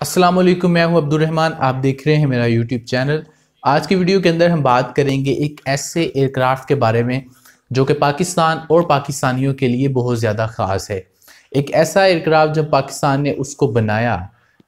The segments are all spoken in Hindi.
अस्सलाम वालेकुम, मैं हूं अब्दुल रहमान। आप देख रहे हैं मेरा यूट्यूब चैनल। आज की वीडियो के अंदर हम बात करेंगे एक ऐसे एयरक्राफ्ट के बारे में जो कि पाकिस्तान और पाकिस्तानियों के लिए बहुत ज़्यादा ख़ास है। एक ऐसा एयरक्राफ्ट जब पाकिस्तान ने उसको बनाया,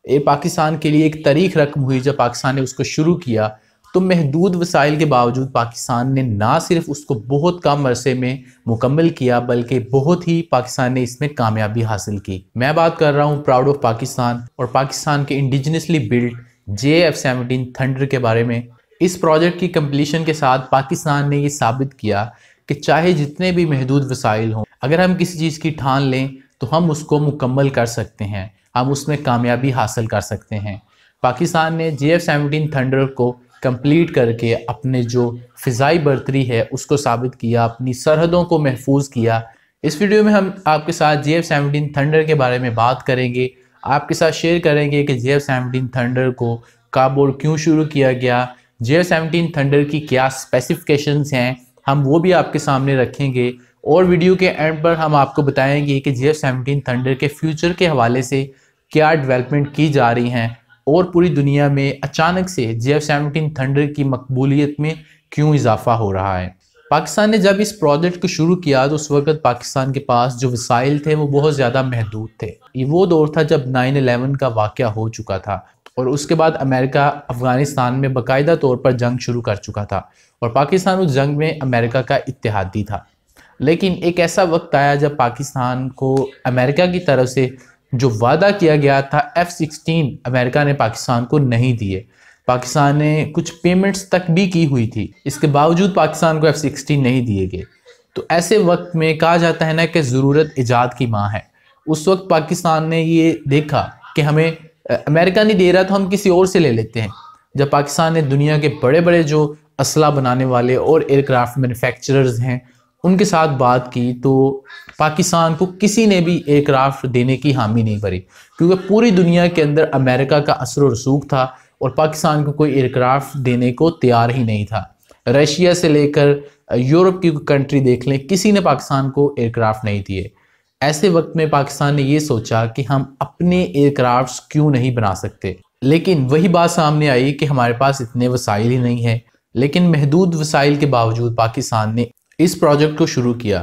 ये पाकिस्तान के लिए एक तारीख रकम हुई। जब पाकिस्तान ने उसको शुरू किया तो महदूद वसाइल के बावजूद पाकिस्तान ने ना सिर्फ उसको बहुत कम अरसे में मुकम्मल किया, बल्कि बहुत ही पाकिस्तान ने इसमें कामयाबी हासिल की। मैं बात कर रहा हूँ प्राउड ऑफ पाकिस्तान और पाकिस्तान के इंडिजिनसली बिल्ड JF-17 थंडर के बारे में। इस प्रोजेक्ट की कंप्लीशन के साथ पाकिस्तान ने ये साबित किया कि चाहे जितने भी महदूद वसाइल हों, अगर हम किसी चीज़ की ठान लें तो हम उसको मुकम्मल कर सकते हैं, हम उसमें कामयाबी हासिल कर सकते हैं। पाकिस्तान ने JF-17 थंडर को कंप्लीट करके अपने जो फ़िज़ाई बर्तरी है उसको साबित किया, अपनी सरहदों को महफूज किया। इस वीडियो में हम आपके साथ JF-17 थंडर के बारे में बात करेंगे, आपके साथ शेयर करेंगे कि JF-17 थंडर को कब और क्यों शुरू किया गया, JF-17 थंडर की क्या स्पेसिफिकेशंस हैं, हम वो भी आपके सामने रखेंगे। और वीडियो के एंड पर हम आपको बताएंगे कि JF-17 थंडर के फ्यूचर के हवाले से क्या डेवलपमेंट की जा रही हैं और पूरी दुनिया में अचानक से JF-17 थंडर की मकबूलियत में क्यों इजाफा हो रहा है। पाकिस्तान ने जब इस प्रोजेक्ट को शुरू किया तो उस वक्त पाकिस्तान के पास जो वसाइल थे वो बहुत ज़्यादा महदूद थे। ये वो दौर था जब 9/11 का वाक़या हो चुका था और उसके बाद अमेरिका अफ़गानिस्तान में बाकायदा तौर पर जंग शुरू कर चुका था और पाकिस्तान उस जंग में अमेरिका का इत्तेहादी था। लेकिन एक ऐसा वक्त आया जब पाकिस्तान को अमेरिका की तरफ से जो वादा किया गया था F-16 अमेरिका ने पाकिस्तान को नहीं दिए। पाकिस्तान ने कुछ पेमेंट्स तक भी की हुई थी, इसके बावजूद पाकिस्तान को F-16 नहीं दिए गए। तो ऐसे वक्त में कहा जाता है ना कि ज़रूरत इजाद की माँ है। उस वक्त पाकिस्तान ने ये देखा कि हमें अमेरिका नहीं दे रहा तो हम किसी और से ले लेते हैं। जब पाकिस्तान ने दुनिया के बड़े बड़े जो असला बनाने वाले और एयरक्राफ्ट मैन्युफैक्चरर्स हैं उनके साथ बात की तो पाकिस्तान को किसी ने भी एयरक्राफ्ट देने की हामी नहीं भरी, क्योंकि पूरी दुनिया के अंदर अमेरिका का असर और रसूख था और पाकिस्तान को कोई एयरक्राफ्ट देने को तैयार ही नहीं था। रशिया से लेकर यूरोप की कंट्री देख लें, किसी ने पाकिस्तान को एयरक्राफ्ट नहीं दिए। ऐसे वक्त में पाकिस्तान ने ये सोचा कि हम अपने एयरक्राफ्ट क्यों नहीं बना सकते। लेकिन वही बात सामने आई कि हमारे पास इतने वसाइल ही नहीं है। लेकिन महदूद वसाइल के बावजूद पाकिस्तान ने इस प्रोजेक्ट को शुरू किया।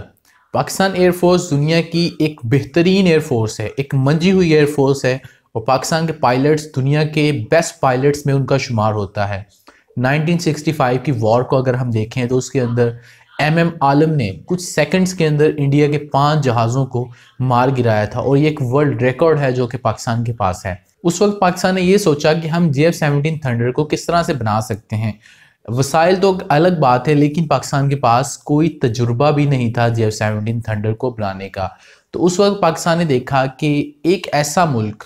पाकिस्तान एयरफोर्स दुनिया की एक बेहतरीन एयरफोर्स है, एक मंजी हुई एयरफोर्स है और पाकिस्तान के पायलट्स दुनिया के बेस्ट पायलट्स में उनका शुमार होता है। 1965 की वॉर को अगर हम देखें तो उसके अंदर MM आलम ने कुछ सेकंड्स के अंदर इंडिया के 5 जहाज़ों को मार गिराया था और ये एक वर्ल्ड रिकॉर्ड है जो कि पाकिस्तान के पास है। उस वक्त पाकिस्तान ने ये सोचा कि हम JF-17 थंडर को किस तरह से बना सकते हैं। वसाइल तो अलग बात है, लेकिन पाकिस्तान के पास कोई तजुर्बा भी नहीं था JF-17 थंडर को बनाने का। तो उस वक्त पाकिस्तान ने देखा कि एक ऐसा मुल्क,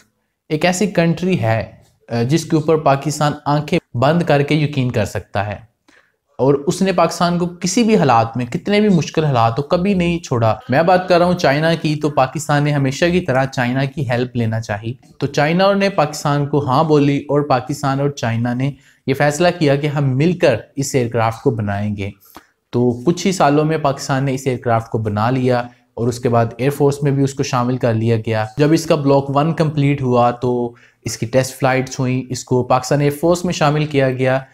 एक ऐसी कंट्री है जिसके ऊपर पाकिस्तान आंखें बंद करके यकीन कर सकता है और उसने पाकिस्तान को किसी भी हालात में, कितने भी मुश्किल हालात हो, कभी नहीं छोड़ा। मैं बात कर रहा हूँ चाइना की, तो पाकिस्तान ने हमेशा की तरह चाइना की हेल्प लेना चाहिए। तो चाइना ने पाकिस्तान को हाँ बोली और पाकिस्तान और चाइना ने ये फैसला किया कि हम मिलकर इस एयरक्राफ्ट को बनाएंगे। तो कुछ ही सालों में पाकिस्तान ने इस एयरक्राफ्ट को बना लिया और उसके बाद एयरफोर्स में भी उसको शामिल कर लिया गया। जब इसका ब्लॉक 1 कंप्लीट हुआ तो इसकी टेस्ट फ्लाइट्स हुई, इसको पाकिस्तान एयरफोर्स में शामिल किया गया।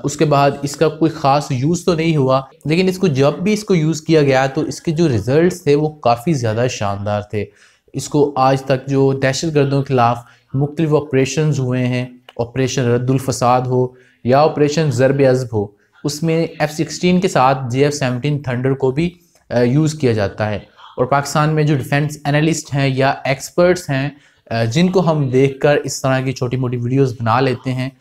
उसके बाद इसका कोई ख़ास यूज़ तो नहीं हुआ, लेकिन इसको जब भी इसको यूज़ किया गया तो इसके जो रिज़ल्ट्स थे वो काफ़ी ज़्यादा शानदार थे। इसको आज तक जो दहशतगर्दों के खिलाफ मुख्तलिफ ऑपरेशंस हुए हैं, ऑपरेशन रद्दुल फसाद हो या ऑपरेशन ज़रब अज़ब हो, उसमें F-16 के साथ JF-17 थंडर को भी यूज़ किया जाता है। और पाकिस्तान में जो डिफेंस एनालिस्ट हैं या एक्सपर्ट्स हैं जिनको हम देखकर इस तरह की छोटी मोटी वीडियोस बना लेते हैं,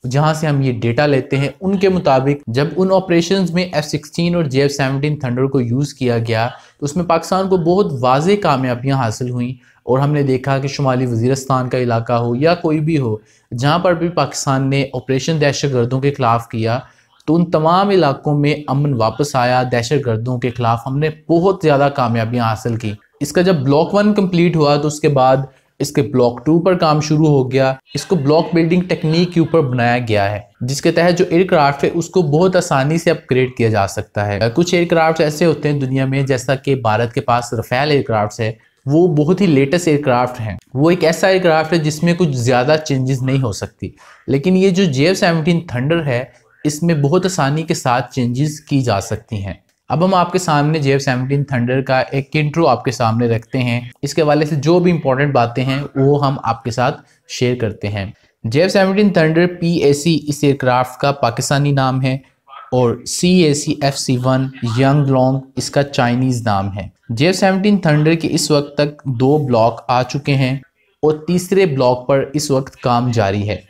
जहां से हम ये डेटा लेते हैं, उनके मुताबिक जब उन ऑपरेशंस में F-16 और JF-17 थंडर को यूज़ किया गया तो उसमें पाकिस्तान को बहुत वाज़ेह कामयाबियां हासिल हुई। और हमने देखा कि शुमाली वज़ीरिस्तान का इलाका हो या कोई भी हो, जहाँ पर भी पाकिस्तान ने ऑपरेशन दहशतगर्दों के ख़िलाफ़ किया तो उन तमाम इलाकों में अमन वापस आया। दहशतगर्दों के ख़िलाफ़ हमने बहुत ज़्यादा कामयाबियाँ हासिल की। इसका जब ब्लॉक 1 कंप्लीट हुआ तो उसके बाद इसके ब्लॉक 2 पर काम शुरू हो गया। इसको ब्लॉक बिल्डिंग टेक्निक के ऊपर बनाया गया है, जिसके तहत जो एयरक्राफ्ट है उसको बहुत आसानी से अपग्रेड किया जा सकता है। कुछ एयरक्राफ्ट ऐसे होते हैं दुनिया में, जैसा कि भारत के पास रफेल एयरक्राफ्ट है, वो बहुत ही लेटेस्ट एयरक्राफ्ट हैं। वो एक ऐसा एयरक्राफ्ट है जिसमें कुछ ज़्यादा चेंजेस नहीं हो सकती, लेकिन ये जो JF-17 थंडर है इसमें बहुत आसानी के साथ चेंजेस की जा सकती हैं। अब हम आपके सामने JF-17 थंडर का एक इंट्रो आपके सामने रखते हैं। इसके हवाले से जो भी इंपॉर्टेंट बातें हैं वो हम आपके साथ शेयर करते हैं। JF-17 थंडर PAC इस एयरक्राफ्ट का पाकिस्तानी नाम है और CAC FC-1 यांगलोंग इसका चाइनीज़ नाम है। JF-17 थंडर के इस वक्त तक 2 ब्लॉक आ चुके हैं और तीसरे ब्लॉक पर इस वक्त काम जारी है।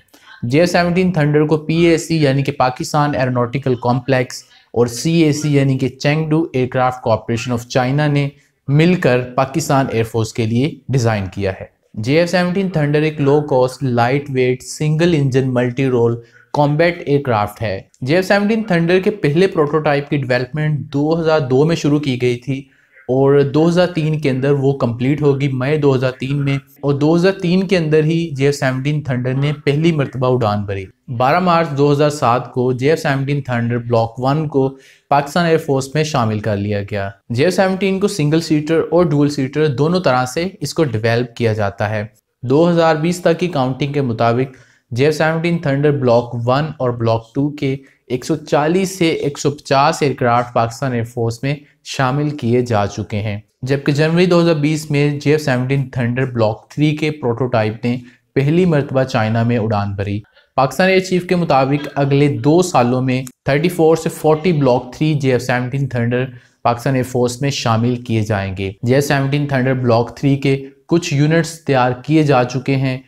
JF-17 थंडर को PAC यानी कि पाकिस्तान एरोनॉटिकल कॉम्प्लेक्स और CAC यानी कि Chengdu aircraft corporation of China ने मिलकर पाकिस्तान एयरफोर्स के लिए डिज़ाइन किया है। JF-17 थंडर एक low cost, light weight, single engine, multi role combat aircraft है। JF-17 थंडर के पहले प्रोटोटाइप की डेवलपमेंट 2002 में शुरू की गई थी और 2003 के अंदर वो कंप्लीट होगी, मई 2003 में। और 2003 के अंदर ही JF-17 थंडर ने पहली मरतबा उड़ान भरी। 12 मार्च 2007 को JF-17 थंडर ब्लॉक 1 को पाकिस्तान एयरफोर्स में शामिल कर लिया गया। JF-17 को सिंगल सीटर और डुअल सीटर दोनों तरह से इसको डेवलप किया जाता है। 2020 तक की काउंटिंग के मुताबिक JF-17 थंडर ब्लॉक 1 और ब्लॉक 2 के 140 से 150 एयरक्राफ्ट पाकिस्तान एयरफोर्स में शामिल किए जा चुके हैं, जबकि जनवरी 2020 में JF-17 थंडर ब्लॉक 3 के प्रोटोटाइप ने पहली मरतबा चाइना में उड़ान भरी। पाकिस्तान एयर चीफ के मुताबिक अगले 2 सालों में 34 से 40 block 3 JF-17 thunder Pakistan air force में शामिल किए जाएंगे। JF-17 थंडर ब्लॉक 3 के कुछ यूनिट्स तैयार किए जा चुके हैं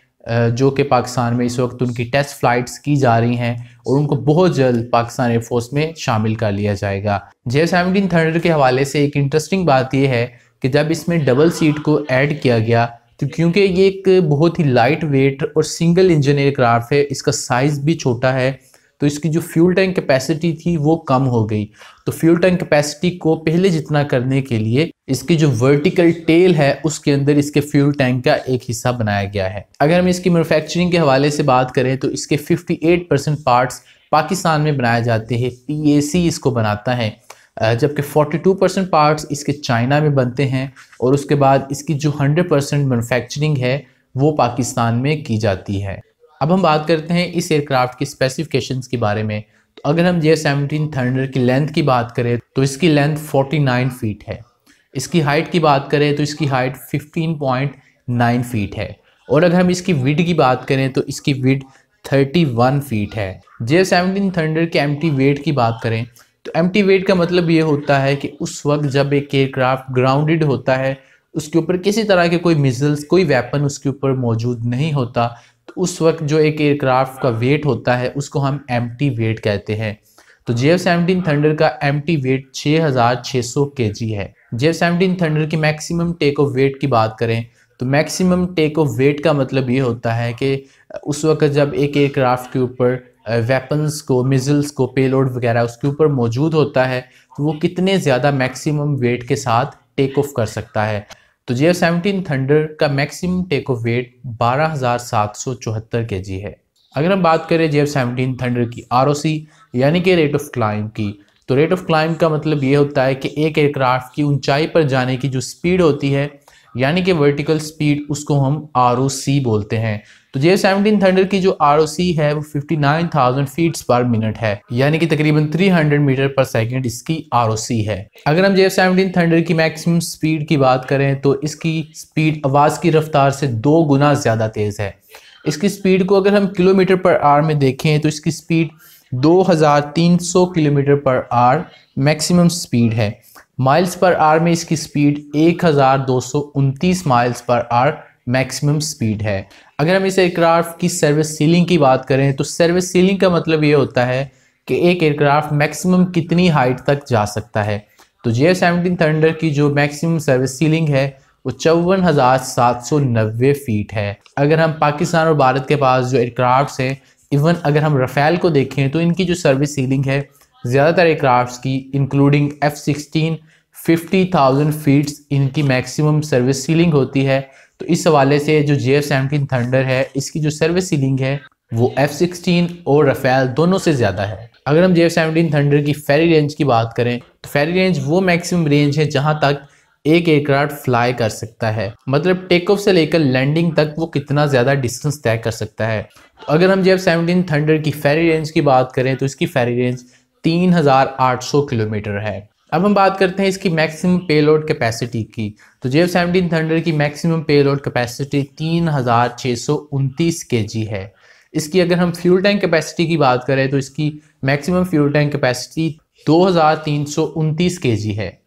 जो कि पाकिस्तान में इस वक्त उनकी टेस्ट फ्लाइट्स की जा रही हैं और उनको बहुत जल्द पाकिस्तान एयरफोर्स में शामिल कर लिया जाएगा। JF-17 थंडर के हवाले से एक इंटरेस्टिंग बात यह है कि जब इसमें डबल सीट को ऐड किया गया तो क्योंकि ये एक बहुत ही लाइट वेट और सिंगल इंजन एयरक्राफ्ट है, इसका साइज़ भी छोटा है, तो इसकी जो फ्यूल टैंक कैपेसिटी थी वो कम हो गई। तो फ्यूल टैंक कैपेसिटी को पहले जितना करने के लिए इसकी जो वर्टिकल टेल है उसके अंदर इसके फ्यूल टैंक का एक हिस्सा बनाया गया है। अगर हम इसकी मैन्युफैक्चरिंग के हवाले से बात करें तो इसके 58% पार्ट्स पाकिस्तान में बनाए जाते हैं, PAC इसको बनाता है, जबकि 42% पार्ट्स इसके चाइना में बनते हैं और उसके बाद इसकी जो 100% मैन्युफैक्चरिंग है वो पाकिस्तान में की जाती है। अब हम बात करते हैं इस एयरक्राफ्ट की स्पेसिफिकेशंस के बारे में। तो अगर हम JF-17 थंडर की लेंथ की बात करें तो इसकी लेंथ 49 फीट है। इसकी हाइट की बात करें तो इसकी हाइट 15.9 फीट है और अगर हम इसकी विड की बात करें तो इसकी विड 31 फीट है। JF-17 थंडर के एम्प्टी वेट की बात करें तो एम्प्टी वेट का मतलब ये होता है कि उस वक्त जब एक एयरक्राफ्ट ग्राउंडेड होता है, उसके ऊपर किसी तरह के कोई मिसाइल्स, कोई वेपन उसके ऊपर मौजूद नहीं होता, तो उस वक्त जो एक एयरक्राफ्ट का वेट होता है उसको हम एम्प्टी वेट कहते हैं। तो JF-17 थंडर का एम्प्टी वेट 6600 kg है। JF-17 थंडर की मैक्सिमम टेक ऑफ वेट की बात करें तो मैक्सिमम टेक ऑफ वेट का मतलब ये होता है कि उस वक्त जब एक एयरक्राफ्ट के ऊपर वेपन्स को, मिसाइल्स को, पेलोड वगैरह उसके ऊपर मौजूद होता है तो वो कितने ज़्यादा मैक्सिमम वेट के साथ टेक ऑफ कर सकता है। तो JF-17 थंडर का maximum take off weight 12,774 kg है। अगर हम बात करें JF-17 थंडर की ROC यानी कि रेट ऑफ क्लाइंब की, तो रेट ऑफ क्लाइंब का मतलब ये होता है कि एक एयरक्राफ्ट की ऊंचाई पर जाने की जो स्पीड होती है यानी कि वर्टिकल स्पीड, उसको हम ROC बोलते हैं। तो JF-17 थंडर की जो ROC है वो 59,000 फीट्स पर मिनट है, यानी कि तकरीबन 300 मीटर पर सेकंड इसकी ROC है। अगर हम JF-17 थंडर की मैक्सिमम स्पीड की बात करें तो इसकी स्पीड आवाज़ की रफ्तार से 2 गुना ज़्यादा तेज़ है। इसकी स्पीड को अगर हम किलोमीटर पर आवर में देखें तो इसकी speed 2300 kilometre per hour maximum speed है। माइल्स पर आवर में इसकी speed 1229 miles per hour maximum speed है। अगर हम इस एयरक्राफ्ट की सर्विस सीलिंग की बात करें तो सर्विस सीलिंग का मतलब ये होता है कि एक एयरक्राफ्ट मैक्सिमम कितनी हाइट तक जा सकता है। तो JF-17 थंडर की जो मैक्सिमम सर्विस सीलिंग है वो 54,790 फीट है। अगर हम पाकिस्तान और भारत के पास जो एयरक्राफ्ट्स हैं, इवन अगर हम रफ़ेल को देखें तो इनकी जो सर्विस सीलिंग है ज़्यादातर एयरक्राफ्ट्स की इंक्लूडिंग F-16 50,000 फीट्स इनकी मैक्सिमम सर्विस सीलिंग होती है। तो इस हवाले से जो JF-17 थंडर है इसकी जो सर्विस सीलिंग है वो F-16 और रफ़ेल दोनों से ज़्यादा है। अगर हम JF-17 थंडर की फेरी रेंज की बात करें तो फेरी रेंज वो मैक्सिमम रेंज है जहां तक एक एयरक्राफ्ट फ्लाई कर सकता है। मतलब टेक ऑफ से लेकर लैंडिंग तक वो कितना ज़्यादा डिस्टेंस तय कर सकता है। तो अगर हम JF-17 थंडर की फेरी रेंज की बात करें तो इसकी फेरी रेंज 3800 किलोमीटर है। अब हम बात करते हैं इसकी मैक्सिमम पेलोड कैपेसिटी की। तो JF-17 थंडर की मैक्सिमम पेलोड कैपेसिटी 3629 kg है। इसकी अगर हम फ्यूल टैंक कैपेसिटी की बात करें तो इसकी maximum fuel tank capacity 2329 kg है।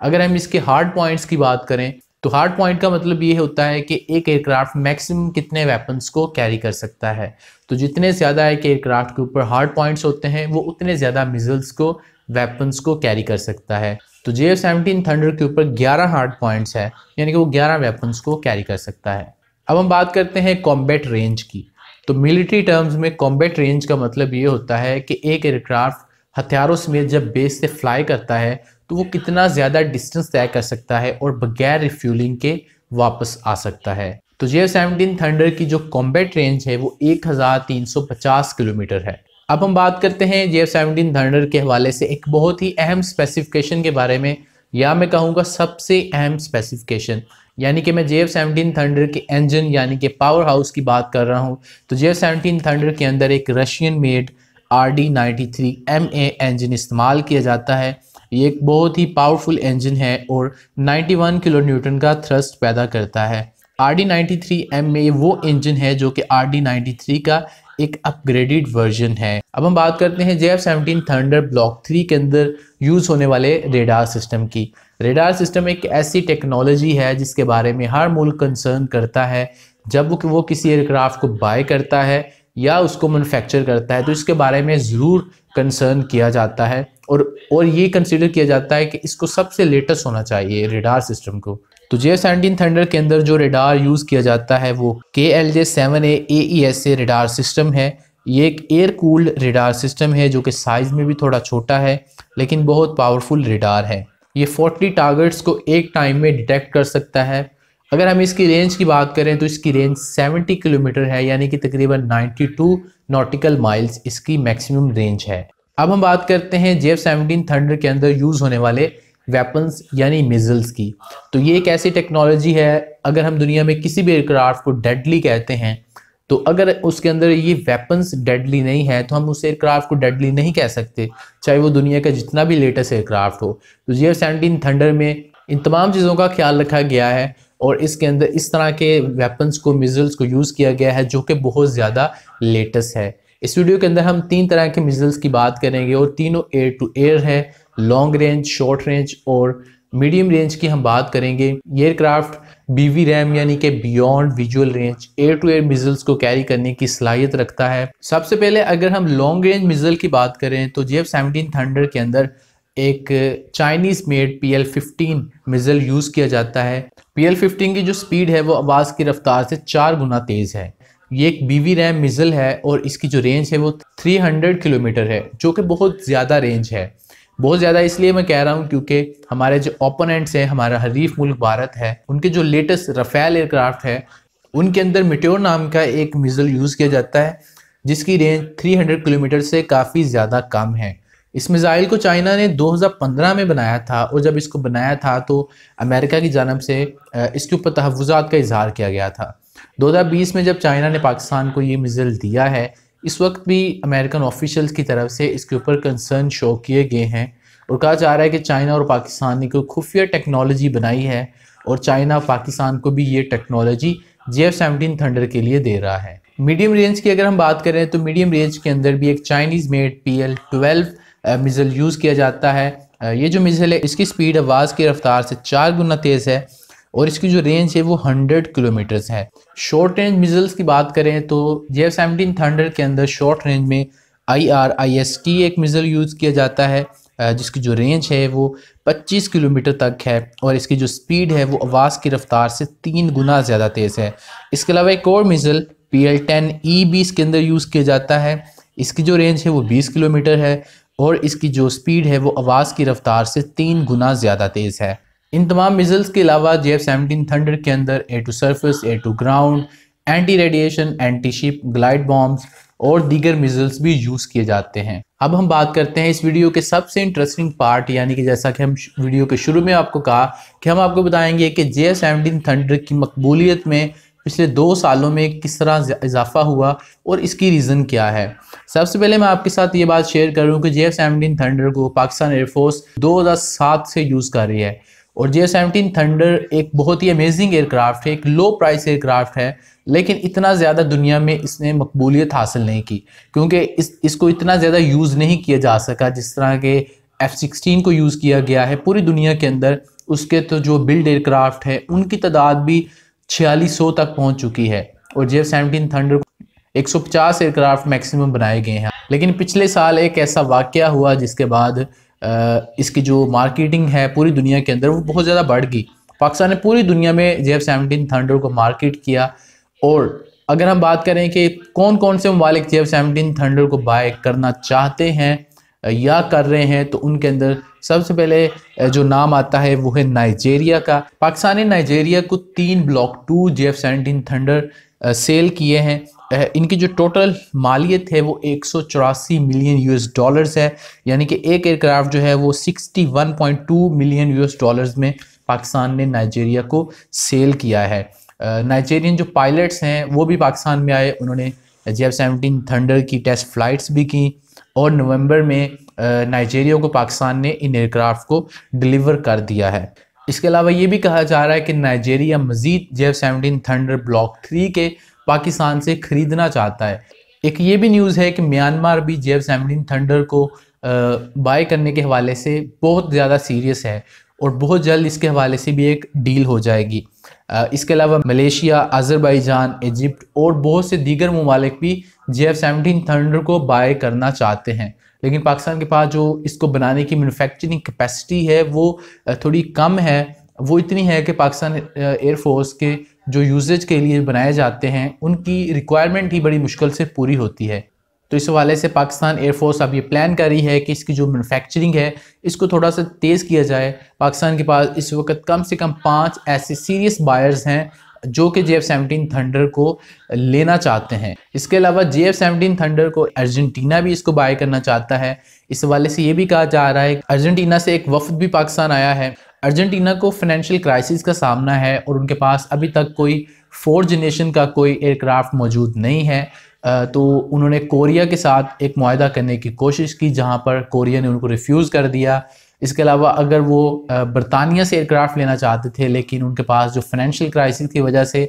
अगर हम इसके हार्ड पॉइंट्स की बात करें तो हार्ड पॉइंट का मतलब ये होता है कि एक एयरक्राफ्ट मैक्सिमम कितने वेपन्स को कैरी कर सकता है। तो जितने ज़्यादा एक एयरक्राफ्ट के ऊपर हार्ड पॉइंट्स होते हैं वो उतने ज़्यादा मिसाइल्स को, वेपन्स को कैरी कर सकता है। तो JF-17 थंडर के ऊपर 11 हार्ड पॉइंट्स है, यानी कि वो 11 वेपन्स को कैरी कर सकता है। अब हम बात करते हैं कॉम्बैट रेंज की। तो मिलिट्री टर्म्स में कॉम्बैट रेंज का मतलब ये होता है कि एक एयरक्राफ्ट हथियारों समेत जब बेस से फ्लाई करता है तो वो कितना ज़्यादा डिस्टेंस तय कर सकता है और बगैर रिफ्यूलिंग के वापस आ सकता है। तो JF-17 थंडर की जो कॉम्बैट रेंज है वो 1350 किलोमीटर है। अब हम बात करते हैं JF-17 थंडर के हवाले से एक बहुत ही अहम स्पेसिफिकेशन के बारे में, या मैं कहूँगा सबसे अहम स्पेसिफिकेशन, यानी कि मैं JF-17 थंडर के इंजन यानी कि पावर हाउस की बात कर रहा हूँ। तो JF-17 थंडर के अंदर एक Russian made RD-93 MA engine इस्तेमाल किया जाता है। ये एक बहुत ही पावरफुल इंजन है और 91 किलो न्यूटन का थ्रस्ट पैदा करता है। RD-93 MA वो इंजन है जो कि RD-93 का एक अपग्रेडेड वर्जन है। अब हम बात करते हैं JF-17 थंडर ब्लॉक 3 के अंदर यूज़ होने वाले रेडार सिस्टम की। रेडार सिस्टम एक ऐसी टेक्नोलॉजी है जिसके बारे में हर मुल्क कंसर्न करता है जब वो किसी एयरक्राफ्ट को बाय करता है या उसको मैन्युफैक्चर करता है, तो इसके बारे में ज़रूर कंसर्न किया जाता है और ये कंसीडर किया जाता है कि इसको सबसे लेटेस्ट होना चाहिए रेडार सिस्टम को। तो JF-17 थंडर के अंदर जो रेडार यूज़ किया जाता है वो KLJ-7A AESA रेडार सिस्टम है। ये एक एयर कूल्ड रेडार सिस्टम है जो कि साइज़ में भी थोड़ा छोटा है लेकिन बहुत पावरफुल रेडार है। ये 40 टारगेट्स को एक टाइम में डिटेक्ट कर सकता है। अगर हम इसकी रेंज की बात करें तो इसकी रेंज 70 किलोमीटर है, यानी कि तकरीबन 92 नॉटिकल माइल्स इसकी मैक्सिमम रेंज है। अब हम बात करते हैं JF-17 थंडर के अंदर यूज़ होने वाले वेपन्स यानी मिसाइल्स की। तो ये एक ऐसी टेक्नोलॉजी है, अगर हम दुनिया में किसी भी एयरक्राफ्ट को डेडली कहते हैं तो अगर उसके अंदर ये वेपन्स डेडली नहीं है तो हम उस एयरक्राफ्ट को डेडली नहीं कह सकते, चाहे वो दुनिया का जितना भी लेटेस्ट एयरक्राफ्ट हो। तो JF-17 थंडर में इन तमाम चीज़ों का ख्याल रखा गया है और इसके अंदर इस तरह के वेपन्स को, मिसाइल्स को यूज़ किया गया है जो कि बहुत ज़्यादा लेटेस्ट है। इस वीडियो के अंदर हम 3 तरह के मिसाइल्स की बात करेंगे और तीनों एयर टू एयर है। लॉन्ग रेंज, शॉर्ट रेंज और मीडियम रेंज की हम बात करेंगे। ये एयरक्राफ्ट BVRAM यानी कि beyond visual range air to air missiles को कैरी करने की सलाहियत रखता है। सबसे पहले अगर हम लॉन्ग रेंज मिसाइल की बात करें तो JF-17 थंडर के अंदर एक Chinese made PL-15 missile use किया जाता है। PL-15 की जो स्पीड है वो आवाज़ की रफ्तार से 4 गुना तेज़ है। ये एक BVRAM मिसाइल है और इसकी जो रेंज है वो 300 किलोमीटर है, जो कि बहुत ज़्यादा रेंज है। बहुत ज़्यादा इसलिए मैं कह रहा हूँ क्योंकि हमारे जो ओपोनेंट्स हैं, हमारा हरीफ मुल्क भारत है, उनके जो लेटेस्ट रफ़ेल एयरक्राफ्ट है उनके अंदर मीटियोर नाम का एक मिसाइल यूज़ किया जाता है जिसकी रेंज 300 किलोमीटर से काफ़ी ज़्यादा कम है। इस मिसाइल को चाइना ने 2015 में बनाया था और जब इसको बनाया था तो अमेरिका की जानब से इसके ऊपर तहफ़्फ़ुज़ात का इजहार किया गया था। 2020 में जब चाइना ने पाकिस्तान को ये मिसाइल दिया है, इस वक्त भी अमेरिकन ऑफिशियल्स की तरफ से इसके ऊपर कंसर्न शो किए गए हैं और कहा जा रहा है कि चाइना और पाकिस्तान ने कोई खुफिया टेक्नोलॉजी बनाई है और चाइना पाकिस्तान को भी ये टेक्नोलॉजी JF-17 थंडर के लिए दे रहा है। मीडियम रेंज की अगर हम बात करें तो मीडियम रेंज के अंदर भी एक Chinese made PL-12 missile use किया जाता है। ये जो मिसाइल है इसकी स्पीड आवाज़ की रफ्तार से 4 गुना तेज़ है और इसकी जो रेंज है वो 100 किलोमीटर्स है। शॉर्ट रेंज मिसाइल्स की बात करें तो JF-17 थंडर के अंदर शॉर्ट रेंज में IRIS-T एक मिसाइल यूज़ किया जाता है जिसकी जो रेंज है वो 25 किलोमीटर तक है और इसकी जो स्पीड है वो आवाज़ की रफ्तार से 3 गुना ज़्यादा तेज़ है। इसके अलावा एक और मिसाइल PL-10E भी इसके अंदर यूज़ किया जाता है। इसकी जो रेंज है वो 20 किलोमीटर है और इसकी जो स्पीड है वो आवाज़ की रफ्तार से 3 गुना ज़्यादा तेज़ है। इन तमाम मिसाइल्स के अलावा JF-17 थंडर के अंदर air to surface, air to ground, anti radiation, anti ship, glide bombs और दीगर मिसाइल्स भी यूज़ किए जाते हैं। अब हम बात करते हैं इस वीडियो के सबसे इंटरेस्टिंग पार्ट, यानी कि जैसा कि हम वीडियो के शुरू में आपको कहा कि हम आपको बताएंगे कि JF-17 थंडर की मकबूलियत में पिछले 2 सालों में किस तरह इजाफा हुआ और इसकी रीज़न क्या है। सबसे पहले मैं आपके साथ ये बात शेयर करूँ कि JF-17 थंडर को पाकिस्तान एयरफोर्स 2007 से यूज़ कर रही है और JF-17 थंडर एक बहुत ही अमेजिंग एयरक्राफ्ट है, एक लो प्राइस एयरक्राफ्ट है, लेकिन इतना ज़्यादा दुनिया में इसने मकबूलियत हासिल नहीं की क्योंकि इसको इतना ज़्यादा यूज़ नहीं किया जा सका जिस तरह के F-16 को यूज़ किया गया है पूरी दुनिया के अंदर। उसके तो जो बिल्ड एयरक्राफ्ट है उनकी तादाद भी 4600 तक पहुंच चुकी है और JF-17 थंडर 150 एयरक्राफ्ट मैक्सिमम बनाए गए हैं। लेकिन पिछले साल एक ऐसा वाक़या हुआ जिसके बाद इसकी जो मार्केटिंग है पूरी दुनिया के अंदर वो बहुत ज़्यादा बढ़ गई। पाकिस्तान ने पूरी दुनिया में JF-17 थंडर को मार्केट किया। और अगर हम बात करें कि कौन कौन से ममालिक JF-17 थंडर को बाय करना चाहते हैं या कर रहे हैं, तो उनके अंदर सबसे पहले जो नाम आता है वो है नाइजेरिया का। पाकिस्तान ने नाइजेरिया को 3 ब्लॉक 2 JF-17 थंडर सेल किए हैं। इनकी जो टोटल मालियत है वो 184 मिलियन यूएस डॉलर्स है, यानी कि एक एयरक्राफ्ट जो है वो 61.2 मिलियन यूएस डॉलर्स में पाकिस्तान ने नाइजेरिया को सेल किया है। नाइजेरियन जो पायलट्स हैं वो भी पाकिस्तान में आए, उन्होंने JF-17 थंडर की टेस्ट फ्लाइट्स भी की और नवंबर में नाइजेरिया को पाकिस्तान ने इन एयरक्राफ्ट को डिलीवर कर दिया है। इसके अलावा ये भी कहा जा रहा है कि नाइजेरिया मज़ीद JF-17 थंडर ब्लॉक 3 के पाकिस्तान से ख़रीदना चाहता है। एक ये भी न्यूज़ है कि म्यांमार भी JF-17 थंडर को बाय करने के हवाले से बहुत ज़्यादा सीरियस है और बहुत जल्द इसके हवाले से भी एक डील हो जाएगी। इसके अलावा मलेशिया, अज़रबैजान, इजिप्ट और बहुत से दीगर ममालिक भी JF-17 थंडर को बाय करना चाहते हैं, लेकिन पाकिस्तान के पास जो इसको बनाने की मैन्युफैक्चरिंग कैपेसिटी है वो थोड़ी कम है। वो इतनी है कि पाकिस्तान एयरफोर्स के जो यूजेज के लिए बनाए जाते हैं उनकी रिक्वायरमेंट ही बड़ी मुश्किल से पूरी होती है। तो इस हवाले से पाकिस्तान एयरफोर्स अब ये प्लान कर रही है कि इसकी जो मैन्युफैक्चरिंग है इसको थोड़ा सा तेज़ किया जाए। पाकिस्तान के पास इस वक्त कम से कम 5 ऐसे सीरियस बायर्स हैं जो कि JF-17 थंडर को लेना चाहते हैं। इसके अलावा JF-17 थंडर को अर्जेंटीना भी इसको बाय करना चाहता है। इस हवाले से ये भी कहा जा रहा है कि अर्जेंटीना से एक वफ्द भी पाकिस्तान आया है। अर्जेंटीना को फाइनेंशियल क्राइसिस का सामना है और उनके पास अभी तक कोई 4th जनरेशन का कोई एयरक्राफ्ट मौजूद नहीं है। तो उन्होंने कोरिया के साथ एक मुआहदा करने की कोशिश की जहां पर कोरिया ने उनको रिफ्यूज़ कर दिया। इसके अलावा अगर वो बरतानिया से एयरक्राफ्ट लेना चाहते थे, लेकिन उनके पास जो फाइनेंशियल क्राइसिस की वजह से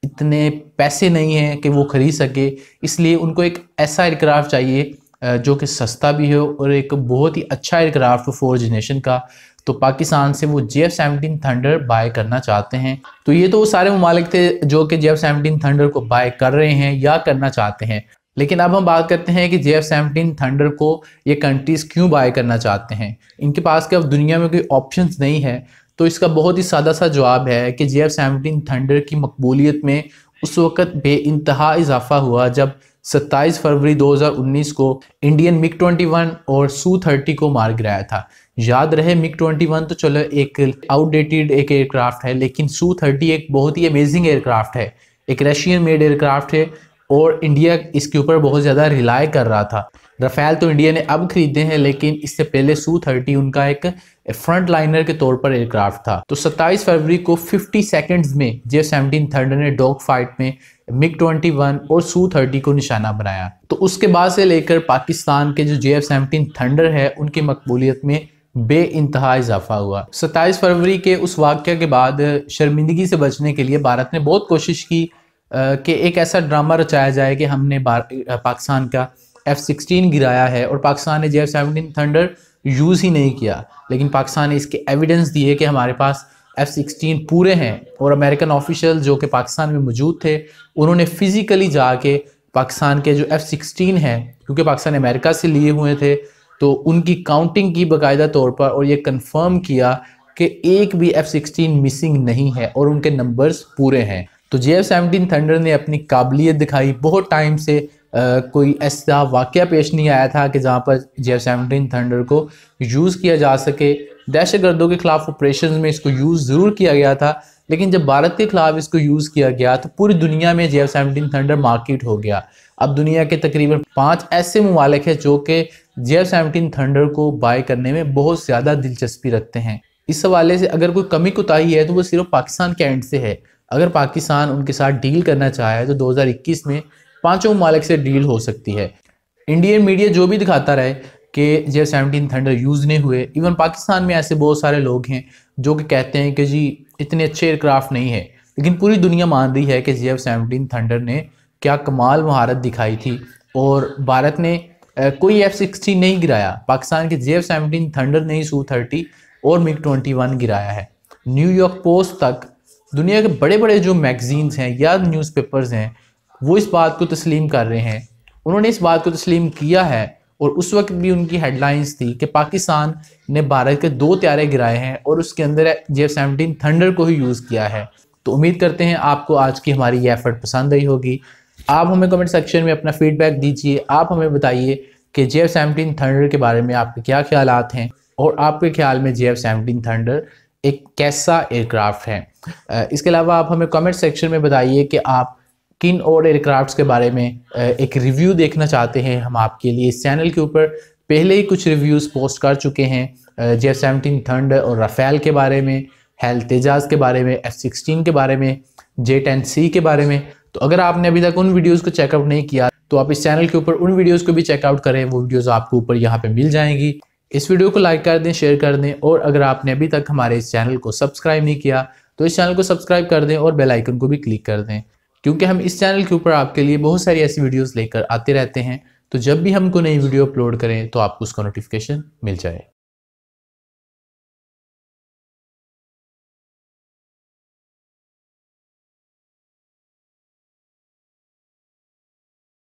इतने पैसे नहीं हैं कि वो ख़रीद सके, इसलिए उनको एक ऐसा एयरक्राफ्ट चाहिए जो कि सस्ता भी हो और एक बहुत ही अच्छा एयरक्राफ्ट हो 4th जनरेशन का। तो पाकिस्तान से वो JF-17 थंडर बाय करना चाहते हैं। तो ये तो वो सारे ममालिक थे जो कि JF-17 थंडर को बाय कर रहे हैं या करना चाहते हैं। लेकिन अब हम बात करते हैं कि JF-17 थंडर को ये कंट्रीज़ क्यों बाय करना चाहते हैं। इनके पास क्या दुनिया में कोई ऑप्शंस नहीं है? तो इसका बहुत ही सादा सा जवाब है कि JF-17 थंडर की मकबूलियत में उस वक़्त बेइंतहा इजाफा हुआ जब 27 फरवरी 2019 को इंडियन MiG-21 और Su-30 को मार गिराया था। याद रहे MiG-21 तो चलो एक आउटडेटेड एक एयरक्राफ्ट है, लेकिन Su-30 एक बहुत ही अमेजिंग एयरक्राफ्ट है, एक रशियन मेड एयरक्राफ्ट है और इंडिया इसके ऊपर बहुत ज़्यादा रिलाई कर रहा था। राफेल तो इंडिया ने अब खरीदे हैं, लेकिन इससे पहले Su-30 उनका एक फ्रंट लाइनर के तौर पर एयरक्राफ्ट था। तो 27 फरवरी को 50 सेकंड्स में JF-17 थंडर ने डॉग फाइट में MiG-21 और Su-30 को निशाना बनाया। तो उसके बाद से लेकर पाकिस्तान के जो JF-17 थंडर है उनकी मकबूलियत में बेइंतहा इजाफा हुआ। 27 फरवरी के उस वाक़या के बाद शर्मिंदगी से बचने के लिए भारत ने बहुत कोशिश की कि एक ऐसा ड्रामा रचाया जाए कि हमने पाकिस्तान का F-16 गिराया है और पाकिस्तान ने JF-17 थंडर यूज़ ही नहीं किया। लेकिन पाकिस्तान ने इसके एविडेंस दिए कि हमारे पास F-16 पूरे हैं और अमेरिकन ऑफिशियल जो कि पाकिस्तान में मौजूद थे उन्होंने फ़िज़िकली जाके पाकिस्तान के जो F-16 हैं, क्योंकि पाकिस्तान अमेरिका से लिए हुए थे, तो उनकी काउंटिंग की बाकायदा तौर पर और ये कंफर्म किया कि एक भी F-16 मिसिंग नहीं है और उनके नंबर्स पूरे हैं। तो JF-17 थंडर ने अपनी काबिलियत दिखाई। बहुत टाइम से कोई ऐसा वाक़या पेश नहीं आया था कि जहाँ पर JF-17 थंडर को यूज़ किया जा सके। दहशतगर्दों के खिलाफ ऑपरेशन में इसको यूज़ ज़रूर किया गया था, लेकिन जब भारत के खिलाफ इसको यूज़ किया गया तो पूरी दुनिया में JF-17 थंडर मार्केट हो गया। अब दुनिया के तकरीबन 5 ऐसे ममालिक हैं जो कि JF-17 थंडर को बाय करने में बहुत ज़्यादा दिलचस्पी रखते हैं। इस हवाले से अगर कोई कमी कोताही है तो वो सिर्फ पाकिस्तान के एंड से है। अगर पाकिस्तान उनके साथ डील करना चाहे तो 2021 में 5 ममालिक से डील हो सकती है। इंडियन मीडिया जो भी दिखाता रहे कि JF-17 थंडर यूज़ नहीं हुए, इवन पाकिस्तान में ऐसे बहुत सारे लोग हैं जो कि कहते हैं कि जी इतने अच्छे एयरक्राफ्ट नहीं है, लेकिन पूरी दुनिया मान रही है कि JF-17 थंडर ने क्या कमाल महारत दिखाई थी और भारत ने कोई F-16 नहीं गिराया। पाकिस्तान के JF-17 थंडर ने ही Su-30 और MiG-21 गिराया है। न्यूयॉर्क पोस्ट तक, दुनिया के बड़े बड़े जो मैगजीन्स हैं या न्यूज़पेपर्स हैं, वो इस बात को तस्लीम कर रहे हैं। उन्होंने इस बात को तस्लीम किया है और उस वक्त भी उनकी हेडलाइंस थी कि पाकिस्तान ने भारत के 2 त्यारे गिराए हैं और उसके अंदर JF-17 थंडर को ही यूज़ किया है। तो उम्मीद करते हैं आपको आज की हमारी ये एफर्ट पसंद आई होगी। आप हमें कमेंट सेक्शन में अपना फीडबैक दीजिए। आप हमें बताइए कि JF-17 थंडर के बारे में आपके क्या ख्यालात हैं और आपके ख्याल में JF-17 थंडर एक कैसा एयरक्राफ्ट है। इसके अलावा आप हमें कमेंट सेक्शन में बताइए कि आप किन और एयरक्राफ्ट्स के बारे में एक रिव्यू देखना चाहते हैं। हम आपके लिए इस चैनल के ऊपर पहले ही कुछ रिव्यूज़ पोस्ट कर चुके हैं JF-17 थंडर और राफेल के बारे में, हेल तेजाज के बारे में, F-16 के बारे में, J-10C के बारे में। तो अगर आपने अभी तक उन वीडियोज़ को चेकआउट नहीं किया तो आप इस चैनल के ऊपर उन वीडियोज़ को भी चेकआउट करें। वो वीडियोज़ आपको ऊपर यहाँ पर मिल जाएंगी। इस वीडियो को लाइक कर दें, शेयर कर दें और अगर आपने अभी तक हमारे इस चैनल को सब्सक्राइब नहीं किया तो इस चैनल को सब्सक्राइब कर दें और बेल आइकन को भी क्लिक कर दें, क्योंकि हम इस चैनल के ऊपर आपके लिए बहुत सारी ऐसी वीडियोस लेकर आते रहते हैं। तो जब भी हम कोई नई वीडियो अपलोड करें तो आपको उसका नोटिफिकेशन मिल जाए।